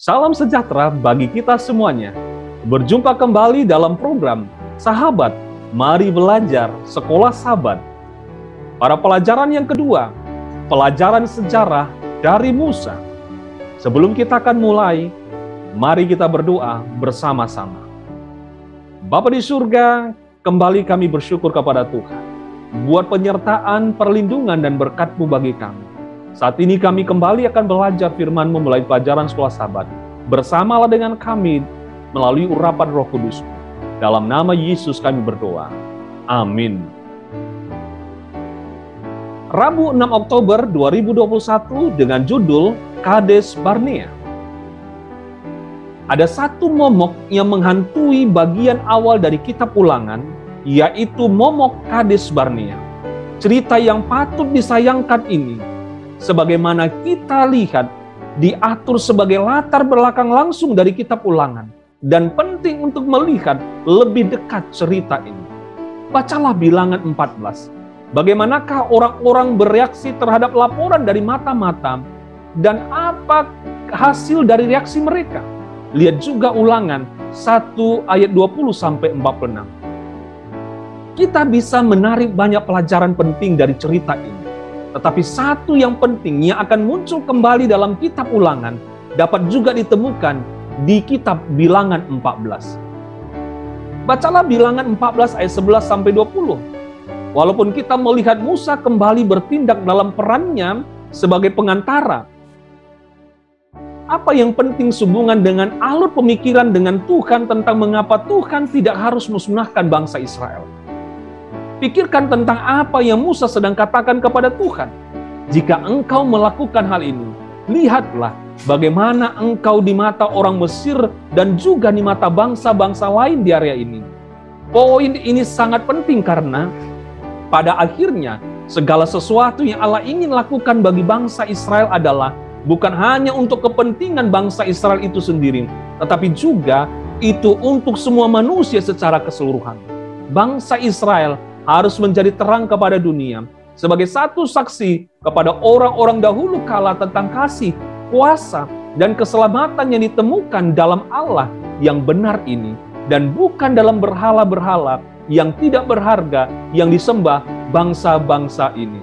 Salam sejahtera bagi kita semuanya. Berjumpa kembali dalam program Sahabat, Mari Belajar Sekolah Sahabat. Pada pelajaran yang kedua, pelajaran sejarah dari Musa. Sebelum kita akan mulai, mari kita berdoa bersama-sama. Bapa di surga, kembali kami bersyukur kepada Tuhan buat penyertaan, perlindungan, dan berkat-Mu bagi kami. Saat ini kami kembali akan belajar firman-Mu mulai pelajaran sekolah Sahabat. Bersamalah dengan kami melalui urapan Roh Kudus. Dalam nama Yesus kami berdoa. Amin. Rabu 6 Oktober 2021 dengan judul Kades Barnea. Ada satu momok yang menghantui bagian awal dari kitab Ulangan, yaitu momok Kades Barnea. Cerita yang patut disayangkan ini, sebagaimana kita lihat, diatur sebagai latar belakang langsung dari kitab Ulangan, dan penting untuk melihat lebih dekat cerita ini. Bacalah Bilangan 14. Bagaimanakah orang-orang bereaksi terhadap laporan dari mata-mata, dan apa hasil dari reaksi mereka? Lihat juga Ulangan 1 ayat 20-46. Kita bisa menarik banyak pelajaran penting dari cerita ini. Tetapi satu yang penting yang akan muncul kembali dalam kitab Ulangan dapat juga ditemukan di kitab Bilangan 14. Bacalah Bilangan 14 ayat 11-20. Walaupun kita melihat Musa kembali bertindak dalam perannya sebagai pengantara, apa yang penting sehubungan dengan alur pemikiran dengan Tuhan tentang mengapa Tuhan tidak harus musnahkan bangsa Israel. Pikirkan tentang apa yang Musa sedang katakan kepada Tuhan. Jika engkau melakukan hal ini, lihatlah bagaimana engkau di mata orang Mesir dan juga di mata bangsa-bangsa lain di area ini. Poin ini sangat penting karena pada akhirnya segala sesuatu yang Allah ingin lakukan bagi bangsa Israel adalah bukan hanya untuk kepentingan bangsa Israel itu sendiri, tetapi juga itu untuk semua manusia secara keseluruhan. Bangsa Israel harus menjadi terang kepada dunia sebagai satu saksi kepada orang-orang dahulu kala tentang kasih, kuasa, dan keselamatan yang ditemukan dalam Allah yang benar ini, dan bukan dalam berhala-berhala yang tidak berharga yang disembah bangsa-bangsa ini.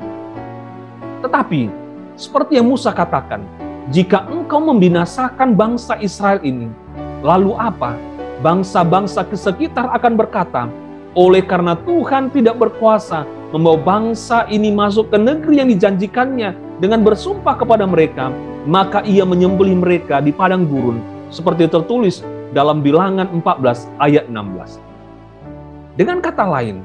Tetapi, seperti yang Musa katakan, jika engkau membinasakan bangsa Israel ini, lalu apa? Bangsa-bangsa di sekitar akan berkata, oleh karena Tuhan tidak berkuasa membawa bangsa ini masuk ke negeri yang dijanjikannya dengan bersumpah kepada mereka, maka ia menyembelih mereka di padang gurun, seperti tertulis dalam Bilangan 14 ayat 16. Dengan kata lain,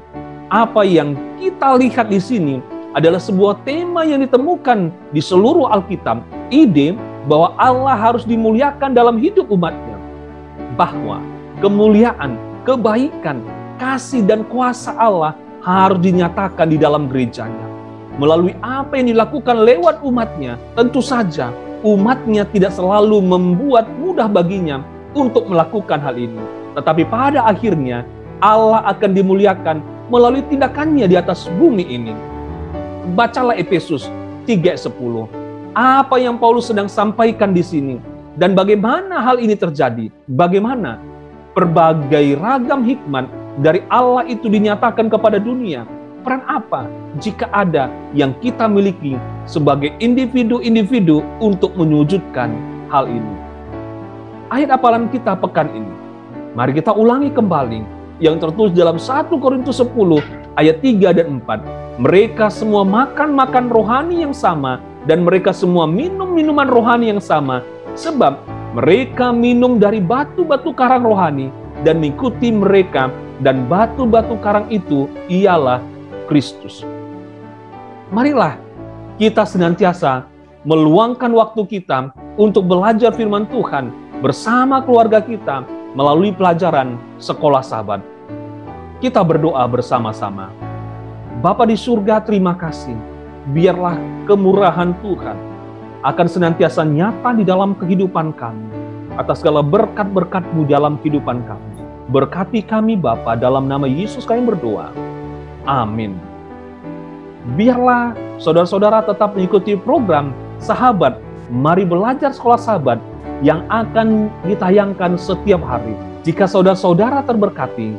apa yang kita lihat di sini adalah sebuah tema yang ditemukan di seluruh Alkitab, ide bahwa Allah harus dimuliakan dalam hidup umatnya, bahwa kemuliaan, kebaikan, kasih dan kuasa Allah harus dinyatakan di dalam gerejanya. Melalui apa yang dilakukan lewat umatnya, tentu saja umatnya tidak selalu membuat mudah baginya untuk melakukan hal ini. Tetapi pada akhirnya Allah akan dimuliakan melalui tindakannya di atas bumi ini. Bacalah Efesus 3:10. Apa yang Paulus sedang sampaikan di sini dan bagaimana hal ini terjadi? Bagaimana berbagai ragam hikmat dari Allah itu dinyatakan kepada dunia. Peran apa jika ada yang kita miliki sebagai individu-individu untuk mewujudkan hal ini? Ayat hafalan kita pekan ini, mari kita ulangi kembali yang tertulis dalam 1 Korintus 10 ayat 3 dan 4. Mereka semua makan rohani yang sama dan mereka semua minum minuman rohani yang sama, sebab mereka minum dari batu-batu karang rohani dan mengikuti mereka, dan batu-batu karang itu ialah Kristus. Marilah kita senantiasa meluangkan waktu kita untuk belajar firman Tuhan bersama keluarga kita melalui pelajaran sekolah Sahabat. Kita berdoa bersama-sama. Bapa di surga, terima kasih. Biarlah kemurahan Tuhan akan senantiasa nyata di dalam kehidupan kami, atas segala berkat-berkat-Mu dalam kehidupan kami. Berkati kami Bapa, dalam nama Yesus kami berdoa. Amin. Biarlah saudara-saudara tetap mengikuti program Sahabat, Mari Belajar Sekolah Sahabat yang akan ditayangkan setiap hari. Jika saudara-saudara terberkati,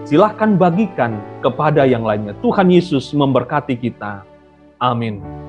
silahkan bagikan kepada yang lainnya. Tuhan Yesus memberkati kita. Amin.